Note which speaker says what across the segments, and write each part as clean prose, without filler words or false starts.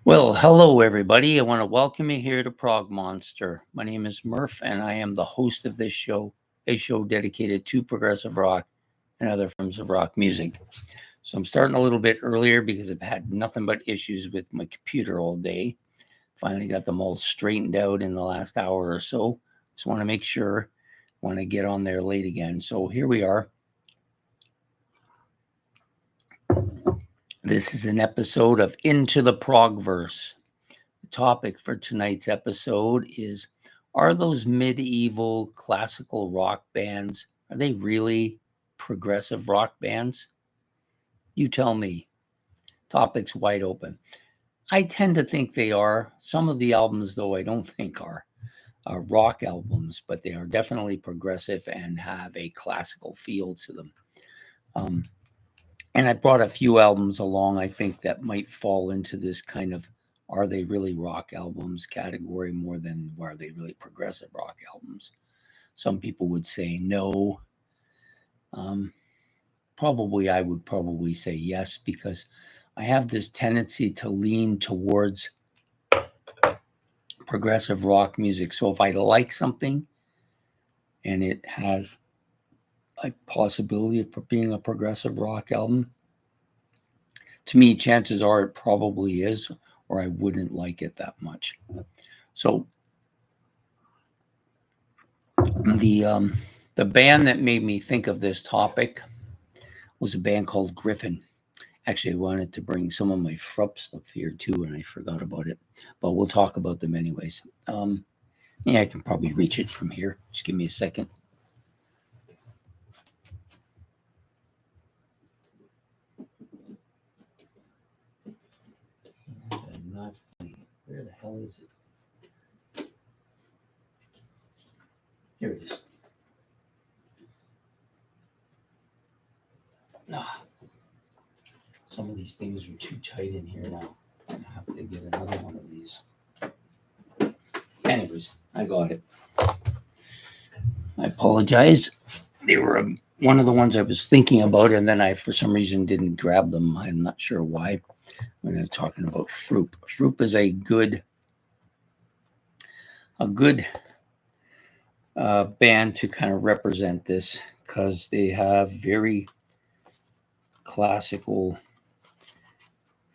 Speaker 1: Well, hello everybody. I want to welcome you here to Prog Monster. My name is Murph and I am the host of this show, a show dedicated to progressive rock and other forms of rock music. So I'm starting a little bit earlier because I've had nothing but issues with my computer all day. Finally got them all straightened out in the last hour or so. Just want to make sure, want to get on there late again. So here we are. This is an episode of Into the Progverse. The topic for tonight's episode is, are those medieval classical rock bands, are they really progressive rock bands? You tell me. Topic's wide open. I tend to think they are. Some of the albums, though, I don't think are rock albums, but they are definitely progressive and have a classical feel to them. And I brought a few albums along, I think, that might fall into this kind of are they really rock albums category more than are they really progressive rock albums. Some people would say no. I would probably say yes, because I have this tendency to lean towards progressive rock music. So if I like something and it has a possibility of being a progressive rock album, to me, chances are it probably is, or I wouldn't like it that much. So the band that made me think of this topic was a band called Gryphon. Actually, I wanted to bring some of my Frupp stuff here too, and I forgot about it. But we'll talk about them anyways. Yeah, I can probably reach it from here. Just give me a second. Not funny. Where the hell is it? Here it is. Some of these things are too tight in here now. I have to get another one of these. Anyways, I got it. I apologize. They were one of the ones I was thinking about, and then I, for some reason, didn't grab them. I'm not sure why. When I'm talking about Frupp. Frupp is a good band to kind of represent this, because they have very classical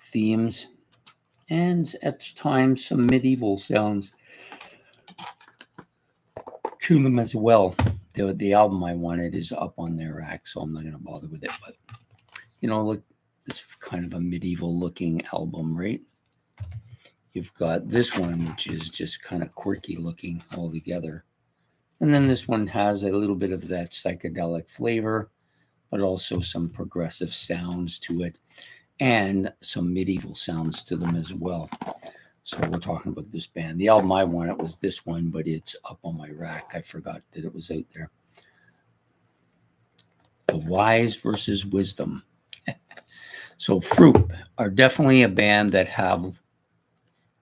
Speaker 1: themes and at times some medieval sounds to them as well. The album I wanted is up on their rack, so I'm not going to bother with it. But, look, it's kind of a medieval looking album, right? You've got this one, which is just kind of quirky looking altogether. And then this one has a little bit of that psychedelic flavor, but also some progressive sounds to it and some medieval sounds to them as well. So we're talking about this band. The album I wanted was this one, but it's up on my rack. I forgot that it was out there. The Wise versus Wisdom. So Frupp are definitely a band that have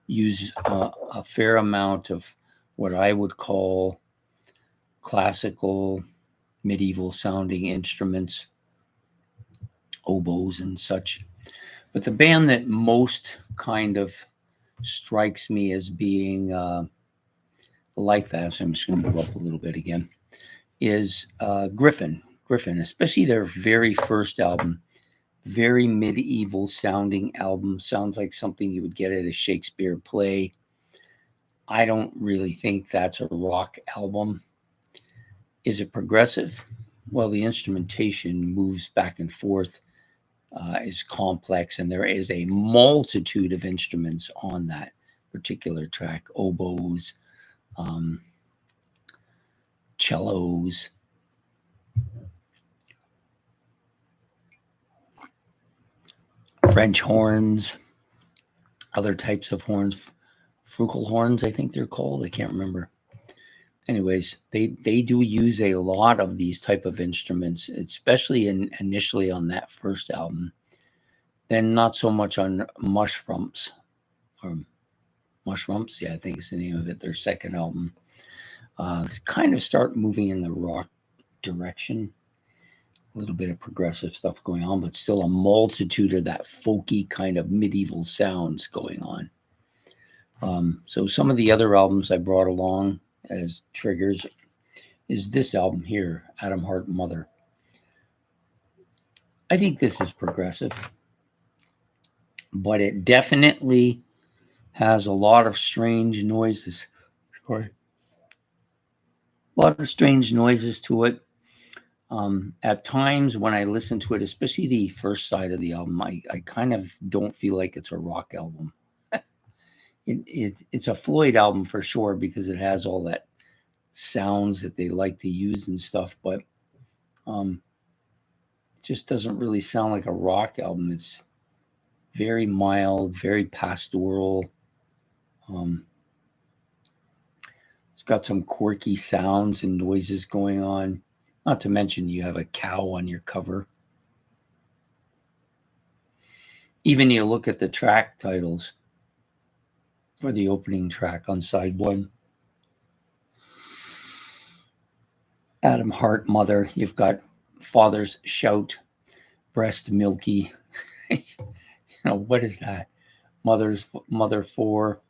Speaker 1: used a fair amount of what I would call classical, medieval sounding instruments, oboes and such. But the band that most kind of strikes me as being like that, so I'm just going to move up a little bit again, is Gryphon. Gryphon, especially their very first album, very medieval sounding album. Sounds like something you would get at a Shakespeare play. I don't really think that's a rock album. Is it progressive? Well, the instrumentation moves back and forth, is complex, and there is a multitude of instruments on that particular track. Oboes, cellos, French horns, other types of horns, flugelhorns, I think they're called. I can't remember. Anyways, they do use a lot of these type of instruments, especially initially on that first album. Then not so much on Mushrumps, or Mushrumps, yeah, I think is the name of it, their second album. Kind of start moving in the rock direction. A little bit of progressive stuff going on, but still a multitude of that folky kind of medieval sounds going on. So some of the other albums I brought along as triggers is this album here, Atom Heart Mother. I think this is progressive, but it definitely has a lot of strange noises. Sorry. A lot of strange noises to it. At times when I listen to it, especially the first side of the album, I kind of don't feel like it's a rock album. It's a Floyd album for sure because it has all that sounds that they like to use and stuff, but it just doesn't really sound like a rock album. It's very mild, very pastoral. It's got some quirky sounds and noises going on. Not to mention you have a cow on your cover. Even you look at the track titles for the opening track on side 1. Atom Heart Mother. You've got Father's Shout, Breast Milky. What is that? Mother 4,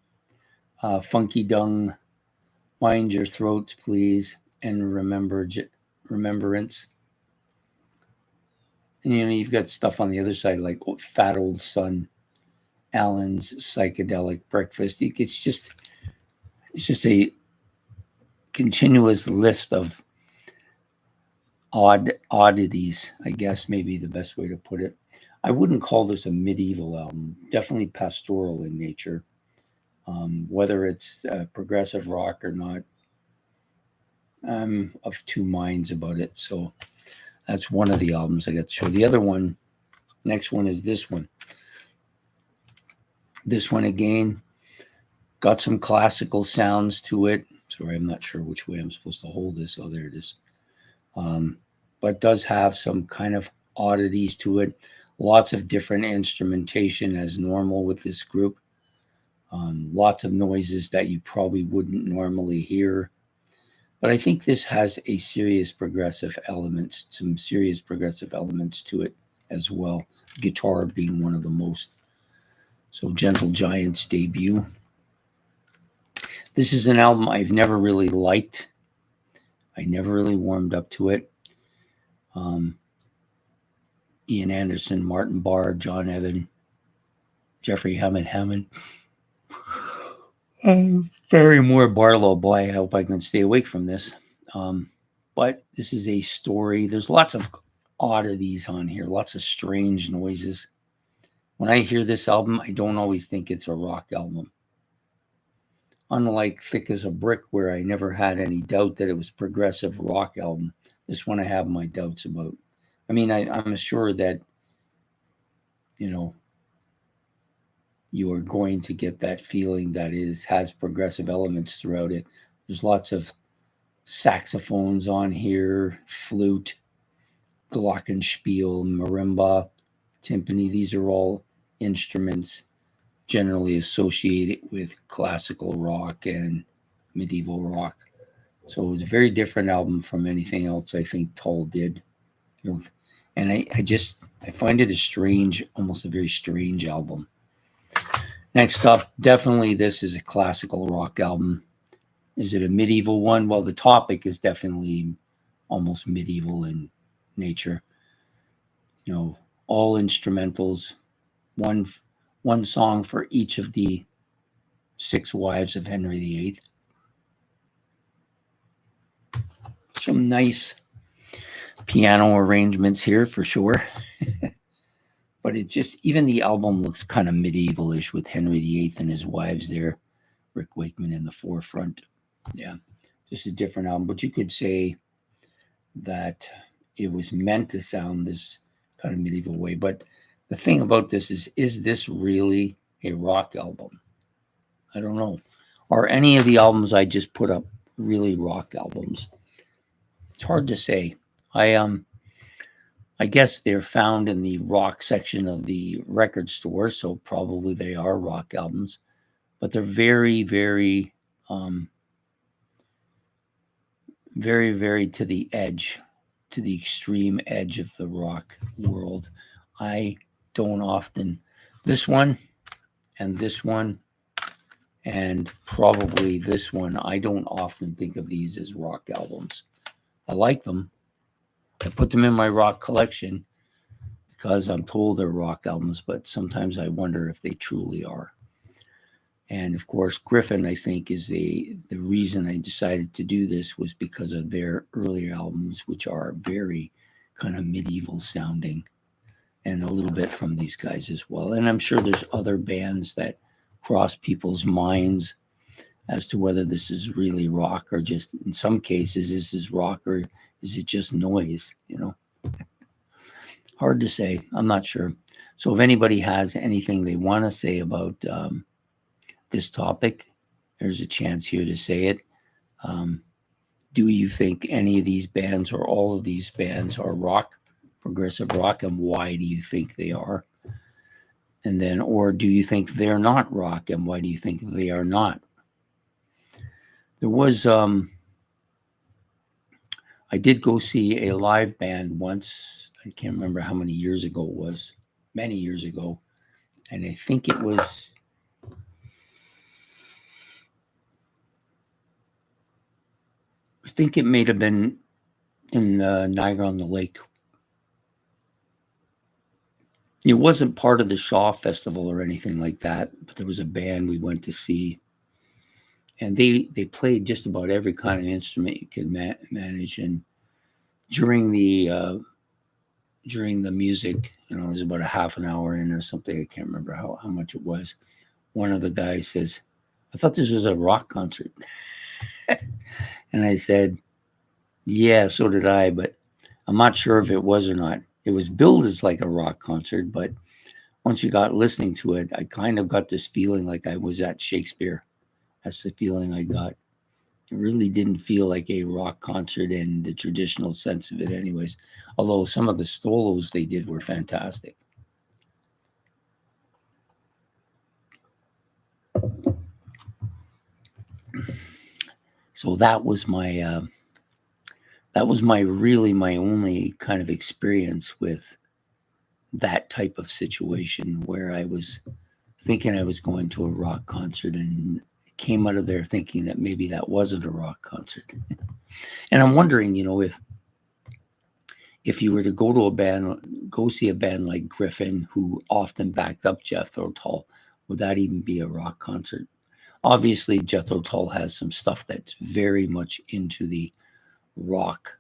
Speaker 1: Funky Dung, Mind Your Throats, Please, and Remembrance. And you've got stuff on the other side like Fat Old Son, Alan's Psychedelic Breakfast. It's just a continuous list of oddities, I guess, maybe the best way to put it. I wouldn't call this a Midevil album. Definitely pastoral in nature. Whether it's progressive rock or not, I'm of two minds about it. So that's one of the albums I got to show. The other one, next one is this one. This one again, got some classical sounds to it. Sorry, I'm not sure which way I'm supposed to hold this. Oh, there it is. But does have some kind of oddities to it. Lots of different instrumentation as normal with this group. Lots of noises that you probably wouldn't normally hear. But I think this has a serious progressive elements, some serious progressive elements to it as well. Guitar being one of the most. So Gentle Giant's debut. This is an album I've never really liked. I never really warmed up to it. Ian Anderson, Martin Barr, John Evan, Jeffrey Hammond. Barry Moore, Barlow. Boy, I hope I can stay awake from this. But this is a story. There's lots of oddities on here, lots of strange noises. When I hear this album, I don't always think it's a rock album. Unlike Thick as a Brick, where I never had any doubt that it was a progressive rock album, this one I have my doubts about. I mean, I'm sure that, you are going to get that feeling that has progressive elements throughout it. There's lots of saxophones on here, flute, glockenspiel, marimba, timpani. These are all instruments generally associated with classical rock and medieval rock. So it was a very different album from anything else I think Tull did. And I find it almost a very strange album. Next up, definitely this is a classical rock album. Is it a medieval one? Well, the topic is definitely almost medieval in nature. All instrumentals, one song for each of the 6 wives of Henry VIII. Some nice piano arrangements here for sure. But it's just, even the album looks kind of medieval-ish with Henry VIII and his wives there. Rick Wakeman in the forefront. Yeah, just a different album. But you could say that it was meant to sound this kind of medieval way. But the thing about this is this really a rock album? I don't know. Are any of the albums I just put up really rock albums? It's hard to say. I guess they're found in the rock section of the record store, so probably they are rock albums. But they're very, very, very, very to the edge, to the extreme edge of the rock world. I don't often. This one and this one And probably this one, I don't often think of these as rock albums. I like them. I put them in my rock collection because I'm told they're rock albums, but sometimes I wonder if they truly are. And of course, Gryphon, I think, is the reason I decided to do this was because of their earlier albums, which are very kind of medieval sounding, and a little bit from these guys as well. And I'm sure there's other bands that cross people's minds as to whether this is really rock or just, in some cases, is this rock or is it just noise, Hard to say. I'm not sure. So if anybody has anything they want to say about this topic, there's a chance here to say it. Do you think any of these bands or all of these bands are rock, progressive rock, and why do you think they are? And then, or do you think they're not rock, and why do you think they are not? There was, I did go see a live band once. I can't remember how many years ago it was, many years ago. And I think it was, I think it may have been in Niagara-on-the-Lake. It wasn't part of the Shaw Festival or anything like that, but there was a band we went to see. And they played just about every kind of instrument you could manage. And during the music, it was about a half an hour in or something. I can't remember how much it was. One of the guys says, "I thought this was a rock concert." And I said, "Yeah, so did I, but I'm not sure if it was or not. It was billed as like a rock concert, but once you got listening to it, I kind of got this feeling like I was at Shakespeare. That's the feeling I got. It really didn't feel like a rock concert in the traditional sense of it anyways, although some of the solos they did were fantastic." So that was my really my only kind of experience with that type of situation where I was thinking I was going to a rock concert and came out of there thinking that maybe that wasn't a rock concert. And I'm wondering, if you were to go see a band like Gryphon, who often backed up Jethro Tull, would that even be a rock concert? Obviously, Jethro Tull has some stuff that's very much into the rock,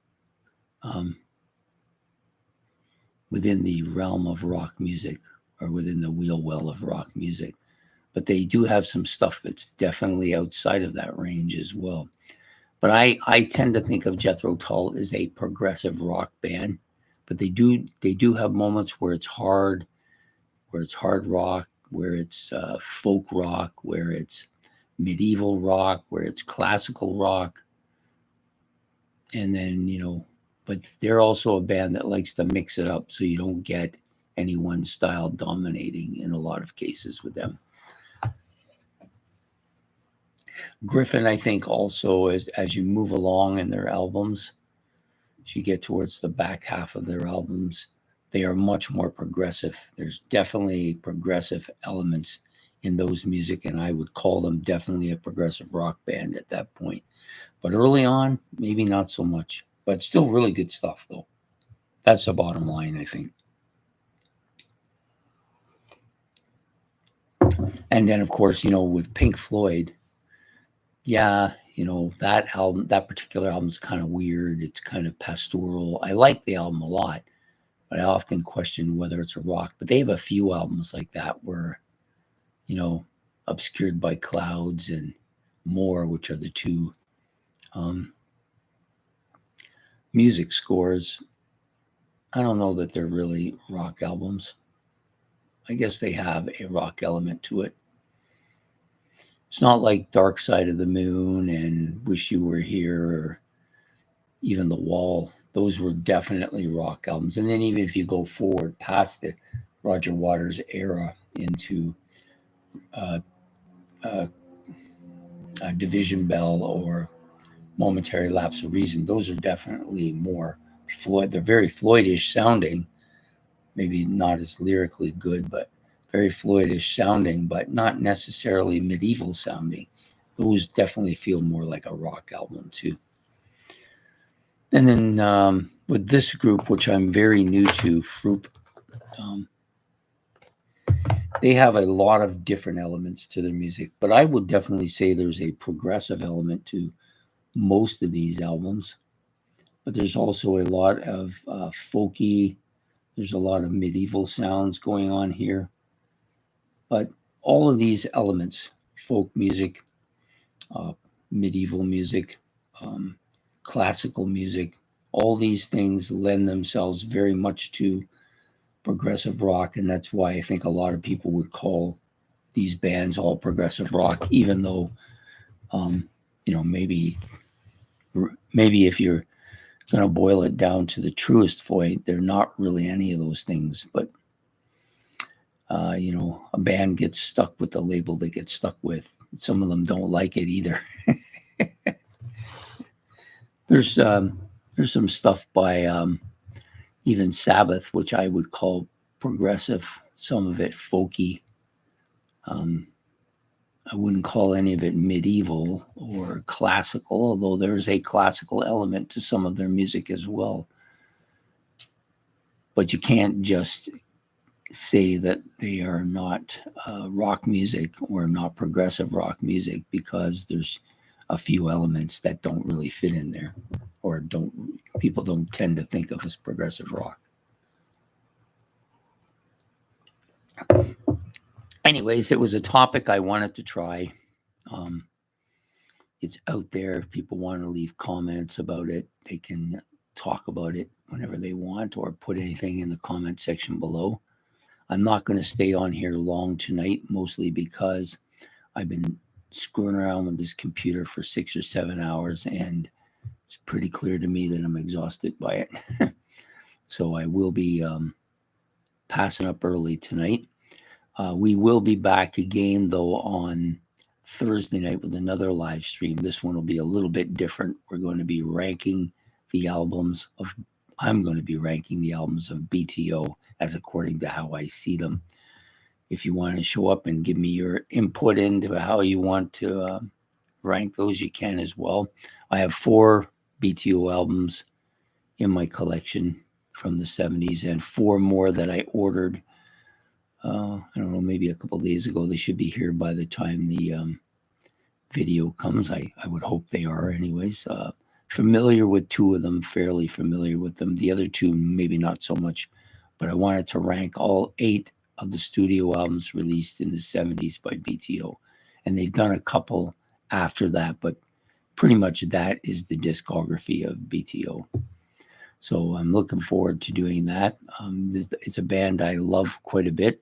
Speaker 1: within the realm of rock music or within the wheel well of rock music. But they do have some stuff that's definitely outside of that range as well. But I tend to think of Jethro Tull as a progressive rock band, but they do have moments where it's hard rock, where it's folk rock, where it's medieval rock, where it's classical rock, and then but they're also a band that likes to mix it up, so you don't get any one style dominating in a lot of cases with them. Gryphon, I think, also as you move along in their albums, as you get towards the back half of their albums, they are much more progressive. There's definitely progressive elements in those music, and I would call them definitely a progressive rock band at that point. But early on, maybe not so much, but still really good stuff, though. That's the bottom line, I think. And then, of course, with Pink Floyd, yeah, that particular album is kind of weird. It's kind of pastoral. I like the album a lot, but I often question whether it's a rock. But they have a few albums like that where, Obscured by Clouds and More, which are the two music scores. I don't know that they're really rock albums. I guess they have a rock element to it. It's not like Dark Side of the Moon and Wish You Were Here or even The Wall. Those were definitely rock albums. And then even if you go forward past the Roger Waters era into Division Bell or Momentary Lapse of Reason, those are definitely more Floyd. They're very Floydish sounding, maybe not as lyrically good, but very Floydish sounding, but not necessarily medieval sounding. Those definitely feel more like a rock album too. And then with this group, which I'm very new to, Froop, they have a lot of different elements to their music, but I would definitely say there's a progressive element to most of these albums. But there's also a lot of folky, there's a lot of medieval sounds going on here. But all of these elements, folk music, medieval music, classical music, all these things lend themselves very much to progressive rock. And that's why I think a lot of people would call these bands all progressive rock, even though, maybe if you're going to boil it down to the truest point, they're not really any of those things. But, a band gets stuck with the label they get stuck with. Some of them don't like it either. There's some stuff by even Sabbath, which I would call progressive, some of it folky. I wouldn't call any of it medieval or classical, although there's a classical element to some of their music as well. But you can't just say that they are not rock music or not progressive rock music, because there's a few elements that don't really fit in there, or people don't tend to think of as progressive rock. Anyways, it was a topic I wanted to try. It's out there. If people want to leave comments about it, they can talk about it whenever they want, or put anything in the comment section below. I'm not going to stay on here long tonight, mostly because I've been screwing around with this computer for 6 or 7 hours, and it's pretty clear to me that I'm exhausted by it. So I will be passing up early tonight. We will be back again, though, on Thursday night with another live stream. This one will be a little bit different. I'm going to be ranking the albums of BTO as according to how I see them. If you want to show up and give me your input into how you want to rank those, you can as well. I have 4 BTO albums in my collection from the 70s, and 4 more that I ordered, I don't know, maybe a couple of days ago. They should be here by the time the video comes. I would hope they are anyways. Familiar with 2 of them, fairly familiar with them. The other 2, maybe not so much, but I wanted to rank all 8 of the studio albums released in the 70s by BTO. And they've done a couple after that, but pretty much that is the discography of BTO. So I'm looking forward to doing that. It's a band I love quite a bit.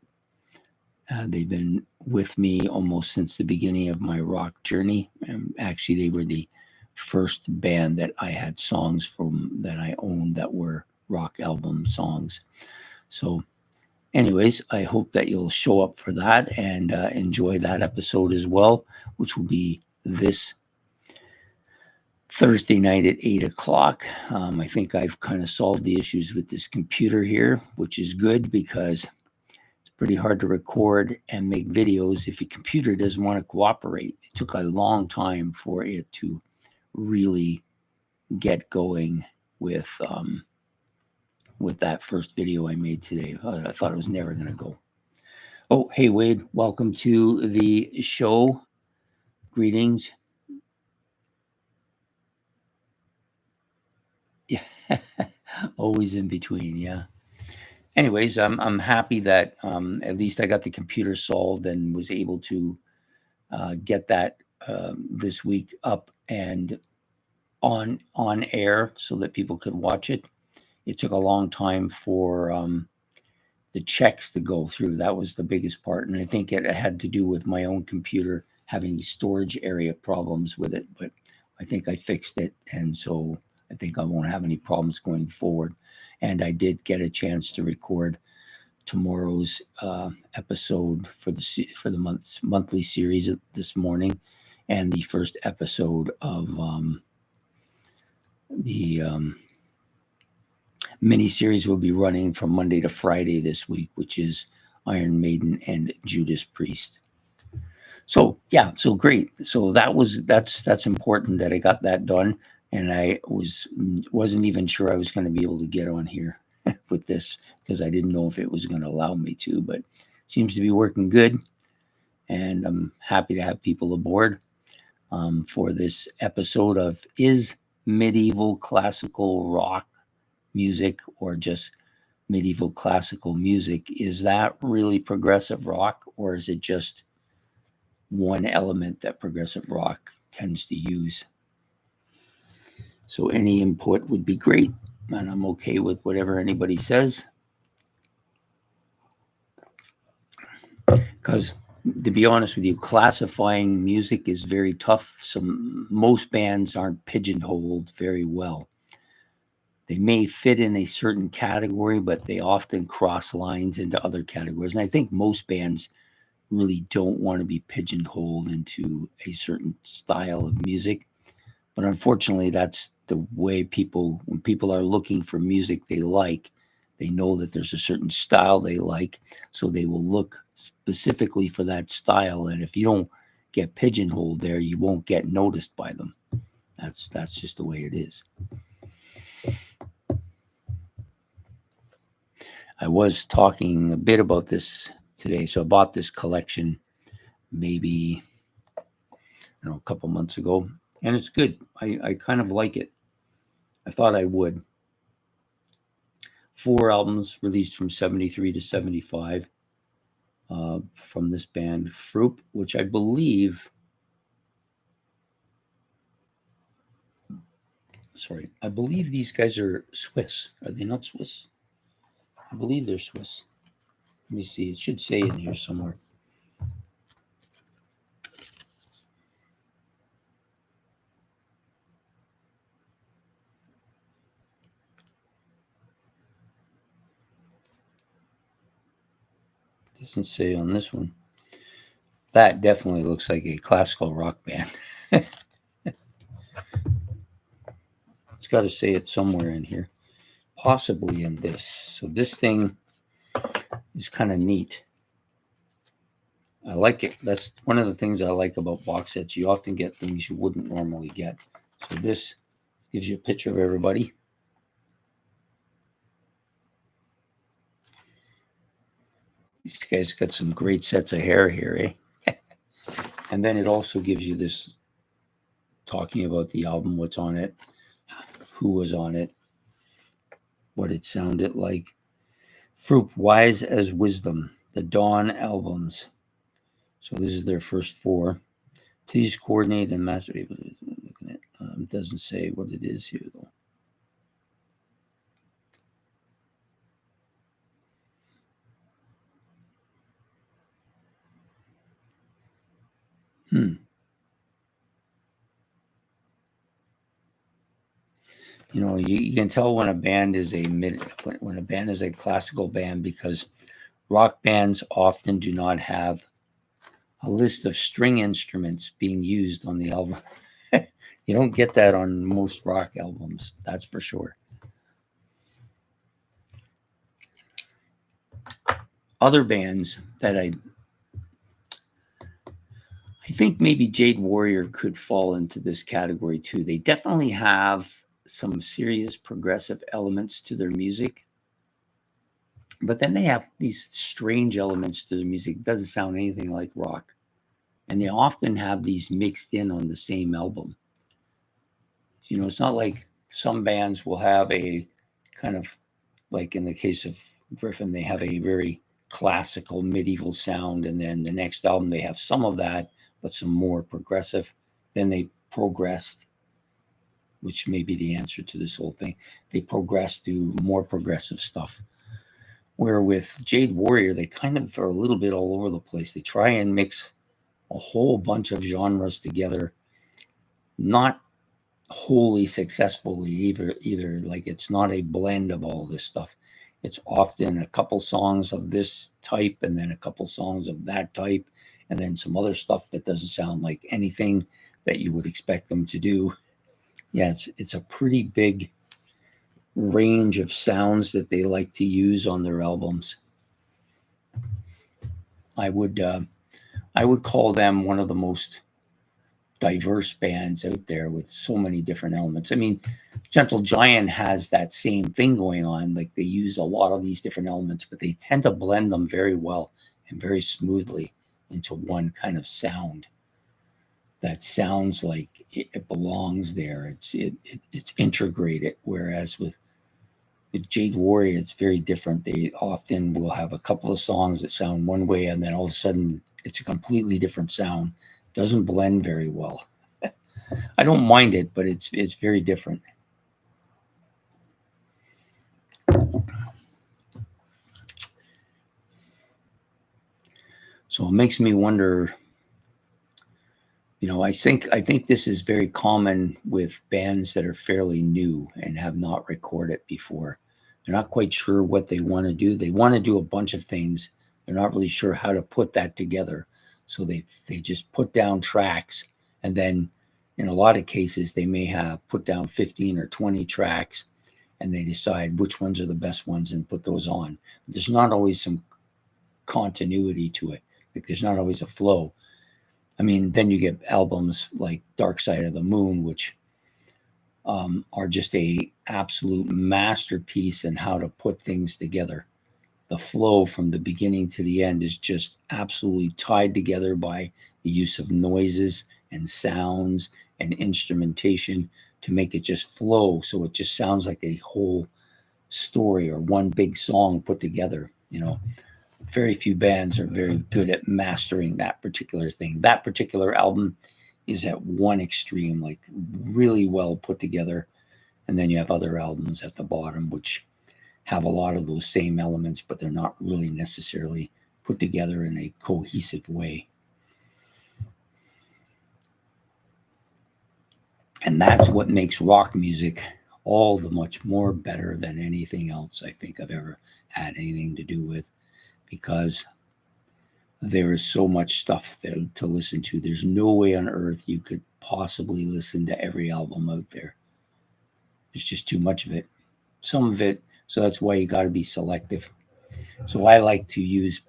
Speaker 1: They've been with me almost since the beginning of my rock journey. Actually, they were the first band that I had songs from that I owned that were rock album songs. So anyways, I hope that you'll show up for that and enjoy that episode as well, which will be this Thursday night at 8 o'clock. I think I've kind of solved the issues with this computer here, which is good, because it's pretty hard to record and make videos if your computer doesn't want to cooperate. It took a long time for it to really get going with that first video I made today. I thought it was never going to go. Oh, hey, Wade, welcome to the show. Greetings. Yeah, always in between, yeah. Anyways, I'm happy that at least I got the computer solved and was able to get that this week up and on air so that people could watch it. It took a long time for the checks to go through. That was the biggest part, and I think it had to do with my own computer having storage area problems with it, but I think I fixed it, and so I think I won't have any problems going forward. And I did get a chance to record tomorrow's episode for the monthly series this morning, and the first episode of the mini series will be running from Monday to Friday this week, which is Iron Maiden, and Judas Priest. So yeah, so great. So that's important that I got that done, and I wasn't even sure I was going to be able to get on here with this because I didn't know if it was going to allow me to, but seems to be working good, and I'm happy to have people aboard for this episode of Is Medieval Classical Rock Music or just medieval classical music, is that really progressive rock, or is it just one element that progressive rock tends to use? So any input would be great, and I'm okay with whatever anybody says. Because to be honest with you, classifying music is very tough. Most bands aren't pigeonholed very well. They may fit in a certain category, but they often cross lines into other categories. And I think most bands really don't want to be pigeonholed into a certain style of music. But unfortunately, that's the way when people are looking for music they like, they know that there's a certain style they like. So they will look specifically for that style. And if you don't get pigeonholed there, you won't get noticed by them. That's just the way it is. I was talking a bit about this today. So I bought this collection maybe a couple months ago, and it's good. I kind of like it. I thought I would. 4 albums released from 73 to 75 from this band, Fruip, which I believe these guys are Swiss. Are they not Swiss? I believe they're Swiss. Let me see. It should say in here somewhere. Doesn't say on this one. That definitely looks like a classical rock band. It's got to say it somewhere in here. Possibly in this. So this thing is kind of neat. I like it. That's one of the things I like about box sets. You often get things you wouldn't normally get. So this gives you a picture of everybody. These guys got some great sets of hair here, eh? And then it also gives you this talking about the album, what's on it, who was on it, what it sounded like. Fruip, Wise as Wisdom, the Dawn albums. So this is their first 4. Please coordinate and master. It doesn't say what it is here, though. You can tell when a band is a classical band, because rock bands often do not have a list of string instruments being used on the album. You don't get that on most rock albums, that's for sure. Other bands that I think maybe Jade Warrior could fall into this category too. They definitely have some serious progressive elements to their music, but then they have these strange elements to their music. It doesn't sound anything like rock, and they often have these mixed in on the same album. It's not like some bands will have a kind of, like in the case of Gryphon, they have a very classical medieval sound, and then the next album they have some of that, but some more progressive. Then they progressed, which may be the answer to this whole thing. They progress to more progressive stuff. Where with Jade Warrior, they kind of are a little bit all over the place. They try and mix a whole bunch of genres together, not wholly successfully either. Like, it's not a blend of all this stuff. It's often a couple songs of this type and then a couple songs of that type, and then some other stuff that doesn't sound like anything that you would expect them to do. Yeah, it's a pretty big range of sounds that they like to use on their albums. I would call them one of the most diverse bands out there with so many different elements. I mean, Gentle Giant has that same thing going on. Like they use a lot of these different elements, but they tend to blend them very well and very smoothly into one kind of sound that sounds like it belongs there. It's integrated. Whereas with Jade Warrior, it's very different. They often will have a couple of songs that sound one way, and then all of a sudden it's a completely different sound. Doesn't blend very well. I don't mind it, but it's very different. So it makes me wonder. I think this is very common with bands that are fairly new and have not recorded before. They're not quite sure what they want to do. They want to do a bunch of things. They're not really sure how to put that together. So they just put down tracks, and then in a lot of cases they may have put down 15 or 20 tracks, and they decide which ones are the best ones and put those on. There's not always some continuity to it. Like there's not always a flow. I mean, then you get albums like Dark Side of the Moon, which are just a absolute masterpiece in how to put things together. The flow from the beginning to the end is just absolutely tied together by the use of noises and sounds and instrumentation to make it just flow. So it just sounds like a whole story or one big song put together. Very few bands are very good at mastering that particular thing. That particular album is at one extreme, like really well put together. And then you have other albums at the bottom, which have a lot of those same elements, but they're not really necessarily put together in a cohesive way. And that's what makes rock music all the much more better than anything else I think I've ever had anything to do with, because there is so much stuff there to listen to. There's no way on earth you could possibly listen to every album out there. There's just too much of it. Some of it, so that's why you got to be selective. So I like to use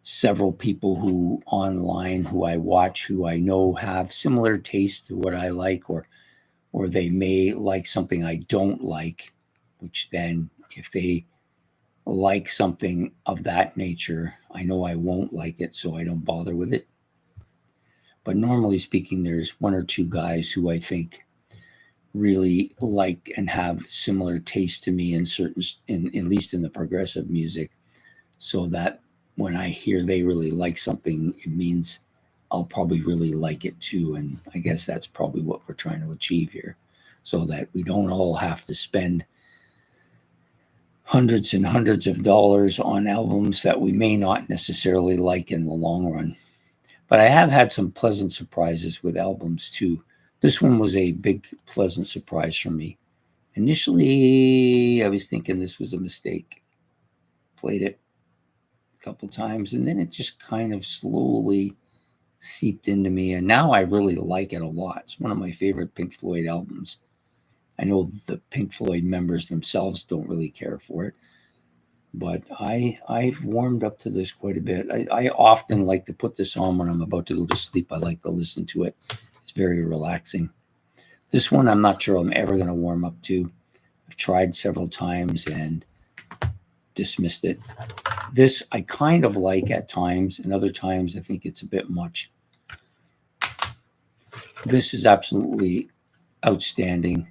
Speaker 1: several people who online, who I watch, who I know have similar taste to what I like, or they may like something I don't like, which then if they like something of that nature, I know I won't like it, so I don't bother with it. But normally speaking, there's one or two guys who I think really like and have similar taste to me in at least in the progressive music, so that when I hear they really like something, it means I'll probably really like it too. And I guess that's probably what we're trying to achieve here, so that we don't all have to spend hundreds and hundreds of dollars on albums that we may not necessarily like in the long run. But I have had some pleasant surprises with albums too. This one was a big, pleasant surprise for me. Initially, I was thinking this was a mistake. Played it a couple times, and then it just kind of slowly seeped into me. And now I really like it a lot. It's one of my favorite Pink Floyd albums. I know the Pink Floyd members themselves don't really care for it, but I've warmed up to this quite a bit. I often like to put this on when I'm about to go to sleep. I like to listen to it. It's very relaxing. This one, I'm not sure I'm ever going to warm up to. I've tried several times and dismissed it. This I kind of like at times, and other times I think it's a bit much. This is absolutely outstanding.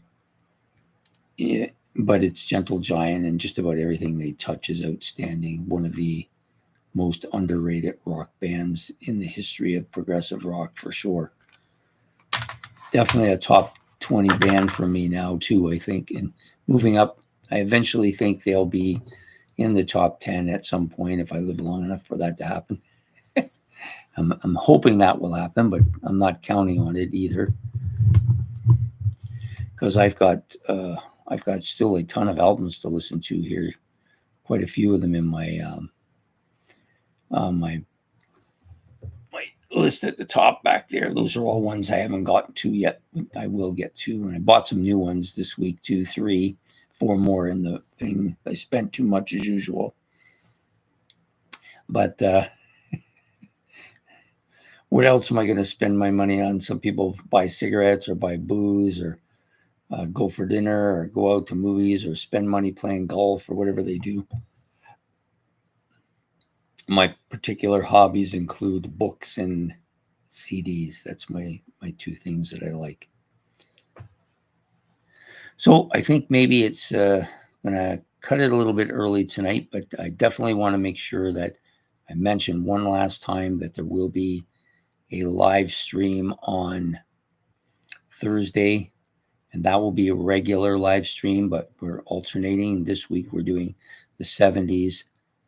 Speaker 1: But it's Gentle Giant, and just about everything they touch is outstanding. One of the most underrated rock bands in the history of progressive rock, for sure. Definitely a top 20 band for me now, too, I think. And moving up, I eventually think they'll be in the top 10 at some point if I live long enough for that to happen. I'm hoping that will happen, but I'm not counting on it either, because I've got still a ton of albums to listen to here. Quite a few of them in my my list at the top back there. Those are all ones I haven't gotten to yet. I will get to, and I bought some new ones this week too. 3, 4 more in the thing. I spent too much as usual. But what else am I going to spend my money on? Some people buy cigarettes or buy booze or go for dinner or go out to movies or spend money playing golf or whatever they do. My particular hobbies include books and CDs. That's my two things that I like. So I think maybe it's going to cut it a little bit early tonight, but I definitely want to make sure that I mention one last time that there will be a live stream on Thursday, and that will be a regular live stream, but we're alternating. This week we're doing the 70s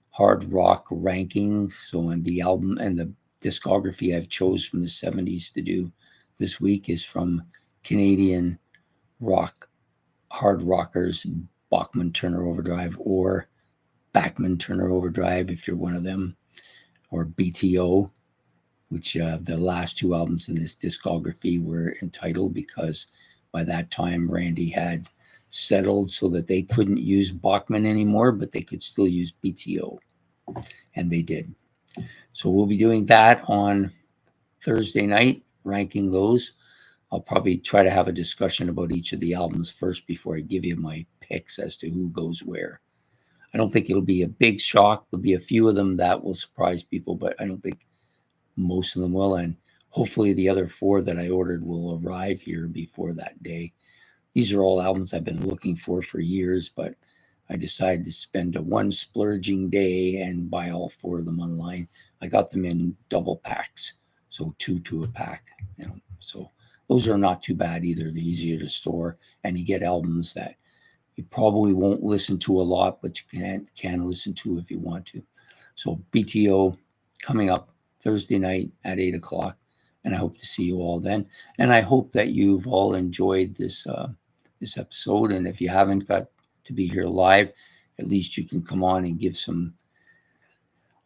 Speaker 1: hard rock rankings. So on the album and the discography I've chose from the 70s to do this week is from Canadian rock hard rockers, Bachman Turner Overdrive or Bachman Turner Overdrive if you're one of them, or BTO, which the last two albums in this discography were entitled because by that time Randy had settled so that they couldn't use Bachman anymore, but they could still use BTO, and they did. So we'll be doing that on Thursday night, ranking those. I'll probably try to have a discussion about each of the albums first before I give you my picks as to who goes where. I don't think it'll be a big shock. There'll be a few of them that will surprise people, but I don't think most of them will. And hopefully the other 4 that I ordered will arrive here before that day. These are all albums I've been looking for years, but I decided to spend a one splurging day and buy all 4 of them online. I got them in double packs, so 2 to a pack. So those are not too bad either. They're easier to store, and you get albums that you probably won't listen to a lot, but you can listen to if you want to. So BTO coming up Thursday night at 8 o'clock, and I hope to see you all then. And I hope that you've all enjoyed this this episode. And if you haven't got to be here live, at least you can come on and give some.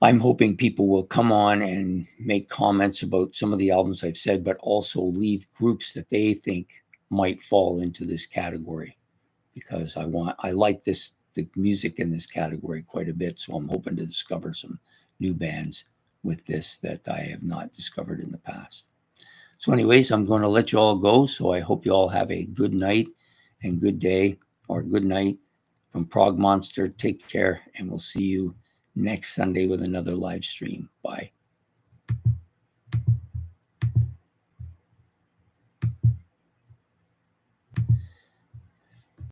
Speaker 1: I'm hoping people will come on and make comments about some of the albums I've said, but also leave groups that they think might fall into this category, because I like the music in this category quite a bit. So I'm hoping to discover some new bands with this that I have not discovered in the past. So anyways, I'm going to let you all go. So I hope you all have a good night and good day, or good night from Prog Monster. Take care, and we'll see you next Sunday with another live stream. Bye.